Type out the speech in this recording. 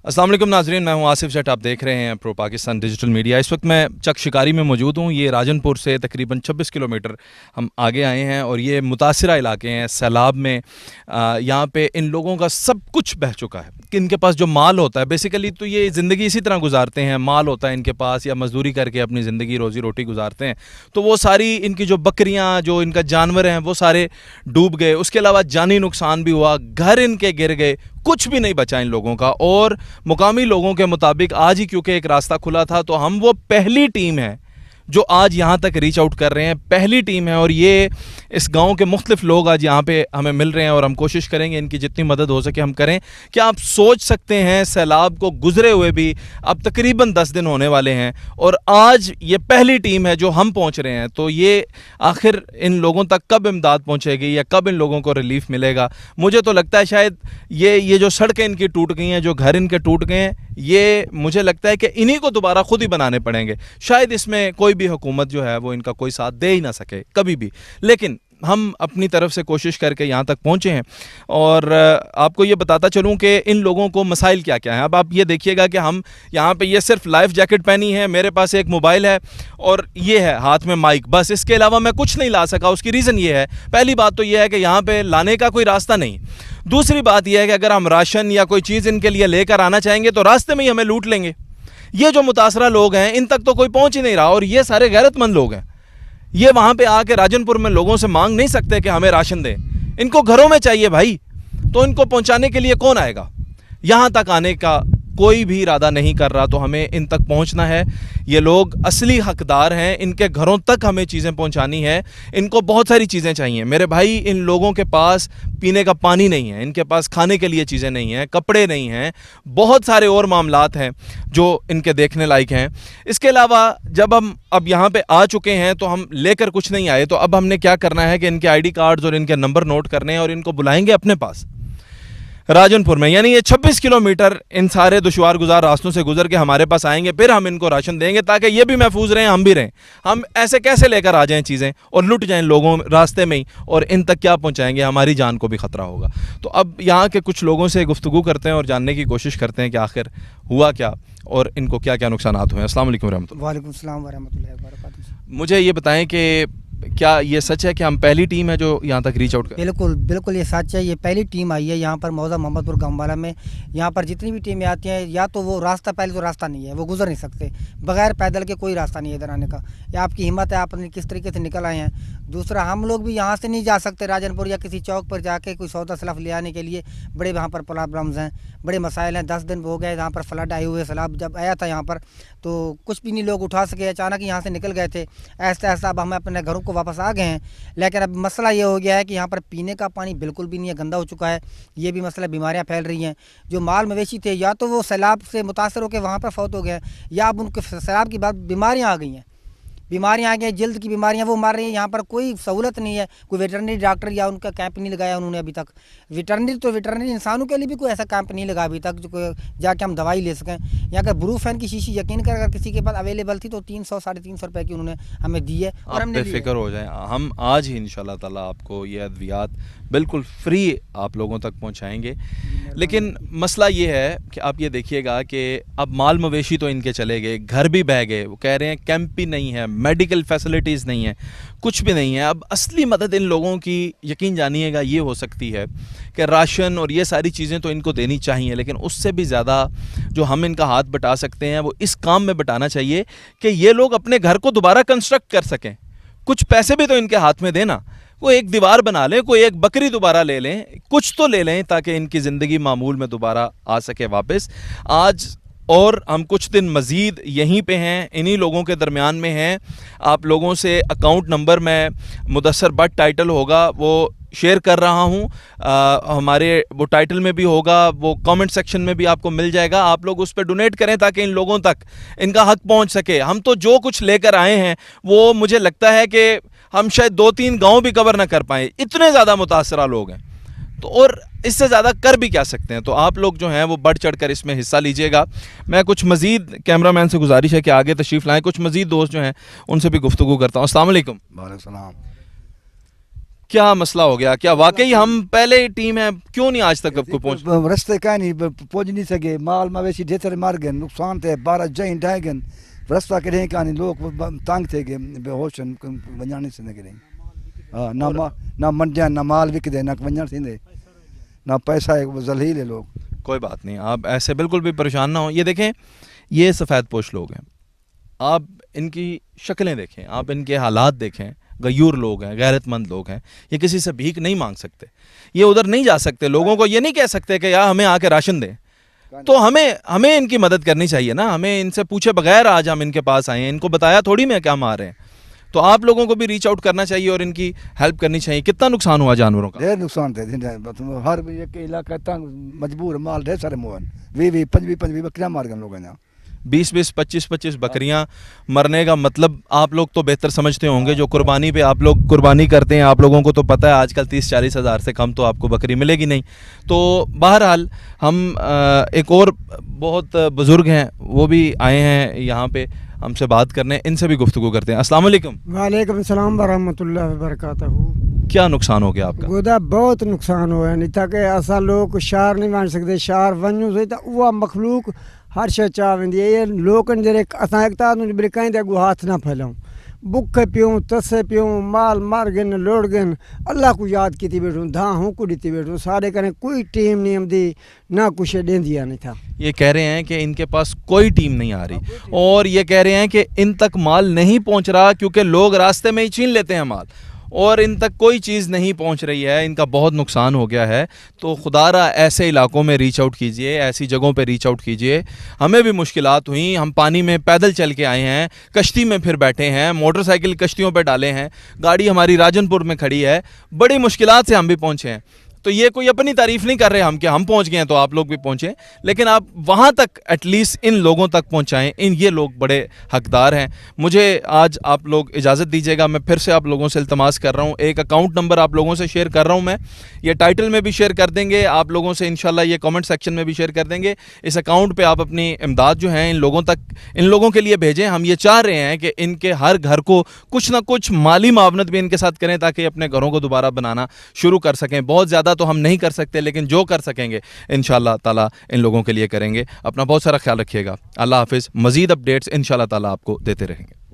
अस्सलाम वालेकुम नाजरीन, मैं हूं आसिफ जट। आप देख रहे हैं प्रो पाकिस्तान डिजिटल मीडिया। इस वक्त मैं चक शिकारी में मौजूद हूं। ये राजनपुर से तकरीबन 26 किलोमीटर हम आगे आए हैं और ये मुतासिरा इलाके हैं सैलाब में। यहाँ पे इन लोगों का सब कुछ बह चुका है कि इनके पास जो माल होता है, बेसिकली तो ये ज़िंदगी इसी तरह गुजारते हैं। माल होता है इनके पास या मजदूरी करके अपनी ज़िंदगी रोज़ी रोटी गुजारते हैं। तो वो सारी इनकी जो बकरियाँ, जो इनका जानवर हैं, वो सारे डूब गए। उसके अलावा जानी नुकसान भी हुआ, घर इनके गिर गए, कुछ भी नहीं बचा इन लोगों का। और मुकामी लोगों के मुताबिक आज ही क्योंकि एक रास्ता खुला था, तो हम वो पहली टीम है जो आज यहाँ तक रीच आउट कर रहे हैं। पहली टीम है और ये इस गांव के मुख्तलिफ लोग आज यहाँ पे हमें मिल रहे हैं और हम कोशिश करेंगे इनकी जितनी मदद हो सके हम करें। क्या आप सोच सकते हैं, सैलाब को गुजरे हुए भी अब तकरीबन 10 दिन होने वाले हैं और आज ये पहली टीम है जो हम पहुँच रहे हैं। तो ये आखिर इन लोगों तक कब इमदाद पहुँचेगी या कब इन लोगों को रिलीफ मिलेगा? मुझे तो लगता है शायद ये जो सड़कें इनकी टूट गई हैं, जो घर इनके टूट गए हैं, ये मुझे लगता है कि इन्हीं को दोबारा खुद ही बनाने पड़ेंगे। शायद इसमें कोई भी हुकूमत जो है वो इनका कोई साथ दे ही ना सके कभी भी, लेकिन हम अपनी तरफ से कोशिश करके यहाँ तक पहुँचे हैं। और आपको ये बताता चलूँ कि इन लोगों को मसाइल क्या क्या हैं। अब आप ये देखिएगा कि हम यहाँ पे ये सिर्फ लाइफ जैकेट पहनी है, मेरे पास एक मोबाइल है और ये है हाथ में माइक, बस इसके अलावा मैं कुछ नहीं ला सका। उसकी रीज़न ये है, पहली बात तो ये है कि यहाँ पे लाने का कोई रास्ता नहीं। दूसरी बात यह है कि अगर हम राशन या कोई चीज़ इनके लिए लेकर आना चाहेंगे तो रास्ते में ही हमें लूट लेंगे। ये जो मुतासरा लोग हैं इन तक तो कोई पहुंच ही नहीं रहा और ये सारे गैरतमंद लोग हैं। ये वहां पे आके राजनपुर में लोगों से मांग नहीं सकते कि हमें राशन दें। इनको घरों में चाहिए भाई, तो इनको पहुंचाने के लिए कौन आएगा? यहां तक आने का कोई भी इरादा नहीं कर रहा, तो हमें इन तक पहुंचना है। ये लोग असली हकदार हैं, इनके घरों तक हमें चीज़ें पहुंचानी है। इनको बहुत सारी चीज़ें चाहिए मेरे भाई। इन लोगों के पास पीने का पानी नहीं है, इनके पास खाने के लिए चीज़ें नहीं हैं, कपड़े नहीं हैं, बहुत सारे और मामलात हैं जो इनके देखने लायक हैं। इसके अलावा जब हम अब यहाँ पे आ चुके हैं तो हम लेकर कुछ नहीं आए, तो अब हमने क्या करना है कि इनके ID कार्ड्स और इनके नंबर नोट करने हैं और इनको बुलाएंगे अपने पास राजनपुर में। यानी ये 26 किलोमीटर इन सारे दुश्वार गुजार रास्तों से गुजर के हमारे पास आएंगे, फिर हम इनको राशन देंगे ताकि ये भी महफूज रहें, हम भी रहें। हम ऐसे कैसे लेकर आ जाएं चीज़ें और लुट जाएं लोगों रास्ते में ही, और इन तक क्या पहुंचाएंगे? हमारी जान को भी ख़तरा होगा। तो अब यहाँ के कुछ लोगों से गुफ्तगू करते हैं और जानने की कोशिश करते हैं कि आखिर हुआ क्या और इनको क्या क्या नुकसान हुए हैं। अस्सलाम वालेकुम रहमतुल्लाह। वालेकुम सलाम व रहमतुल्लाहि व बरकातुहू। मुझे ये बताएं कि क्या ये सच है कि हम पहली टीम है जो यहाँ तक रीच आउट कर? बिल्कुल बिल्कुल ये सच है। ये पहली टीम आई है यहाँ पर मौजा मोहम्मदपुर गांववाला में। यहाँ पर जितनी भी टीमें आती हैं, या तो वो रास्ता, पहले तो रास्ता नहीं है, वो गुजर नहीं सकते बगैर पैदल के, कोई रास्ता नहीं है इधर आने का। या आपकी हिम्मत है, आपने किस तरीके से निकल आए हैं। दूसरा, हम लोग भी यहाँ से नहीं जा सकते राजनपुर या किसी चौक पर जाके कोई सौदा सलाफ ले आने के लिए। बड़े वहाँ पर प्रॉब्लम्स हैं, बड़े मसाइल हैं। 10 दिन हो गए यहाँ पर फ्लड आए हुए। सैलाब जब आया था यहाँ पर तो कुछ भी नहीं लोग उठा सके, अचानक यहाँ से निकल गए थे। ऐसा ऐसा अब हम अपने घरों को वापस आ गए हैं। लेकिन अब मसला ये हो गया है कि यहाँ पर पीने का पानी बिल्कुल भी नहीं है, गंदा हो चुका है। ये भी मसला, बीमारियाँ फैल रही हैं। जो माल मवेशी थे या तो वो सैलाब से मुतासर होकर वहाँ पर फौत हो गए, या अब उनके सैलाब की बात बीमारियाँ आ गई हैं। बीमारियाँ आ गई, जल्द की बीमारियाँ वो मार रही हैं। यहाँ पर कोई सहूलत नहीं है, कोई वेटरनरी डॉक्टर या उनका कैंप नहीं लगाया उन्होंने अभी तक। वेटरनरी इंसानों के लिए भी कोई ऐसा कैंप नहीं लगा अभी तक जो जाके हम दवाई ले सकें। यहाँ का ब्रूफेन की शीशी यकीन कर अगर किसी के पास अवेलेबल थी तो 300 साढ़े 300 रुपये की उन्होंने हमें दी है और हमने बेफिक्र हो जाएं। हम आज ही इंशाल्लाह ताला आपको ये अद्वियात बिल्कुल फ्री आप लोगों तक पहुंचाएंगे। लेकिन मसला ये है कि आप ये देखिएगा कि अब माल मवेशी तो इनके चले गए, घर भी बह गए। वो कह रहे हैं कैंप भी नहीं है, मेडिकल फैसिलिटीज़ नहीं है, कुछ भी नहीं है। अब असली मदद इन लोगों की यकीन जानिएगा ये हो सकती है कि राशन और ये सारी चीज़ें तो इनको देनी चाहिए, लेकिन उससे भी ज़्यादा जो हम इनका हाथ बटा सकते हैं वो इस काम में बटाना चाहिए कि ये लोग अपने घर को दोबारा कंस्ट्रक्ट कर सकें। कुछ पैसे भी तो इनके हाथ में देना, कोई एक दीवार बना लें, कोई एक बकरी दोबारा ले लें, कुछ तो ले लें ताकि इनकी ज़िंदगी मामूल में दोबारा आ सके वापस। आज और हम कुछ दिन मज़ीद यहीं पे हैं, इन्हीं लोगों के दरमियान में हैं। आप लोगों से अकाउंट नंबर मैं मुदस्सर बट टाइटल होगा वो शेयर कर रहा हूँ। हमारे वो टाइटल में भी होगा, वो कमेंट सेक्शन में भी आपको मिल जाएगा। आप लोग उस पर डोनेट करें ताकि इन लोगों तक इनका हक पहुँच सके। हम तो जो कुछ लेकर आए हैं वो मुझे लगता है कि हम शायद 2-3 गाँव भी कवर ना कर पाएँ, इतने ज़्यादा मुतासरा लोग हैं। तो और इससे ज़्यादा कर भी क्या सकते हैं। तो आप लोग जो हैं वो बढ़ चढ़ कर इसमें हिस्सा लीजिएगा। मैं कुछ मज़ीद कैमरामैन से गुजारिश है कि आगे तशरीफ़ लाएँ, कुछ मज़ीद दोस्त जो हैं उनसे भी गुफ्तगू करता हूँ। अस्सलाम वालेकुम। वालेकुम सलाम। کیا مسئلہ ہو گیا؟ کیا واقعی ہم پہلے ٹیم ہیں؟ کیوں نہیں آج تک آپ کو پہنچ؟ رستے کا نہیں پہنچ نہیں سکے، مال مویشی ڈھیر مار گئے، نقصان تھے، 12 جائیں ڈھائے گئے، رستہ کہیں کا نہیں، لوگ تنگ تھے گئے، بے ہوش ونجان نہیں سندے گئے، ہاں نہ منڈیاں نہ مال وک دے نہ ونجان سندے نہ پیسہ ہے، ذلیل ہے لوگ۔ کوئی بات نہیں، آپ ایسے بالکل بھی پریشان نہ ہوں۔ یہ دیکھیں، یہ سفید پوش لوگ ہیں، آپ ان کی شکلیں دیکھیں، آپ ان کے حالات دیکھیں، غیور لوگ ہیں، غیرت مند لوگ ہیں، یہ کسی سے بھیک نہیں مانگ سکتے، یہ ادھر نہیں جا سکتے، لوگوں کو یہ نہیں کہہ سکتے کہ یار ہمیں آ کے راشن دیں، تو ہمیں ان کی مدد کرنی چاہیے نا، ہمیں ان سے پوچھے بغیر آج ہم ان کے پاس آئے ہیں، ان کو بتایا تھوڑی میں کیا مار رہے ہیں، تو آپ لوگوں کو بھی ریچ آؤٹ کرنا چاہیے اور ان کی ہیلپ کرنی چاہیے۔ کتنا نقصان ہوا جانوروں کا؟ ڈھیر نقصان تھے، ہر ایک علاقہ تنگ مجبور، مال ڈھیر سارے موہن 20 بکریاں مار گئے لوگوں نے، 20 25 بکریاں مرنے کا مطلب آپ لوگ تو بہتر سمجھتے ہوں گے، جو قربانی پہ آپ لوگ قربانی کرتے ہیں، آپ لوگوں کو تو پتہ ہے آج کل 30-40 ہزار سے کم تو آپ کو بکری ملے گی نہیں۔ تو بہرحال ہم ایک اور بہت بزرگ ہیں، وہ بھی آئے ہیں یہاں پہ ہم سے بات کرنے، ان سے بھی گفتگو کرتے ہیں۔ السلام علیکم۔ وعلیکم السلام ورحمۃ اللہ وبرکاتہ۔ کیا نقصان ہو گیا آپ کا؟ گودا بہت نقصان ہوا ہے، نہیں تھا کہ اصا لوگ شہر نہیں ون سکتے، شہر ونجو سے تو وہ مخلوق ہر شے چاہ ویندی ہے، یہ لوکن جڑے اساں ایک تا بڑے کہیں تے اگو ہاتھ نہ پھیلاؤں، بکھے پیوں تسے پیوں، مال مار گن لوڑ گن، اللہ کو یاد کیتی بیٹھوں، دھاں ہوں کو دیتی بیٹھوں، سارے کریں کوئی ٹیم نہیں آمدی، نہ کچھ دیندیا نہیں تھا۔ یہ کہہ رہے ہیں کہ ان کے پاس کوئی ٹیم نہیں آ رہی، اور یہ کہہ رہے ہیں کہ ان تک مال نہیں پہنچ رہا کیونکہ لوگ راستے میں ہی چھین لیتے ہیں مال، اور ان تک کوئی چیز نہیں پہنچ رہی ہے، ان کا بہت نقصان ہو گیا ہے۔ تو خدا را ایسے علاقوں میں ریچ آؤٹ کیجئے، ایسی جگہوں پہ ریچ آؤٹ کیجئے۔ ہمیں بھی مشکلات ہوئیں، ہم پانی میں پیدل چل کے آئے ہیں، کشتی میں پھر بیٹھے ہیں، موٹر سائیکل کشتیوں پہ ڈالے ہیں، گاڑی ہماری راجن پور میں کھڑی ہے، بڑی مشکلات سے ہم بھی پہنچے ہیں۔ تو یہ کوئی اپنی تعریف نہیں کر رہے ہم کہ ہم پہنچ گئے ہیں تو آپ لوگ بھی پہنچیں، لیکن آپ وہاں تک ایٹ لیسٹ ان لوگوں تک پہنچائیں، یہ لوگ بڑے حقدار ہیں۔ مجھے آج آپ لوگ اجازت دیجیے گا، میں پھر سے آپ لوگوں سے التماس کر رہا ہوں، ایک اکاؤنٹ نمبر آپ لوگوں سے شیئر کر رہا ہوں، میں یہ ٹائٹل میں بھی شیئر کر دیں گے آپ لوگوں سے انشاءاللہ، یہ کامنٹ سیکشن میں بھی شیئر کر دیں گے۔ اس اکاؤنٹ پہ آپ اپنی امداد جو ہیں ان لوگوں تک، ان لوگوں کے لیے بھیجیں۔ ہم یہ چاہ رہے ہیں کہ ان کے ہر گھر کو کچھ نہ کچھ مالی معاونت بھی ان کے ساتھ کریں تاکہ اپنے گھروں کو دوبارہ بنانا شروع کر سکیں۔ بہت زیادہ تو ہم نہیں کر سکتے، لیکن جو کر سکیں گے انشاءاللہ تعالیٰ ان لوگوں کے لیے کریں گے۔ اپنا بہت سارا خیال رکھیے گا۔ اللہ حافظ۔ مزید اپڈیٹس انشاءاللہ تعالیٰ آپ کو دیتے رہیں گے۔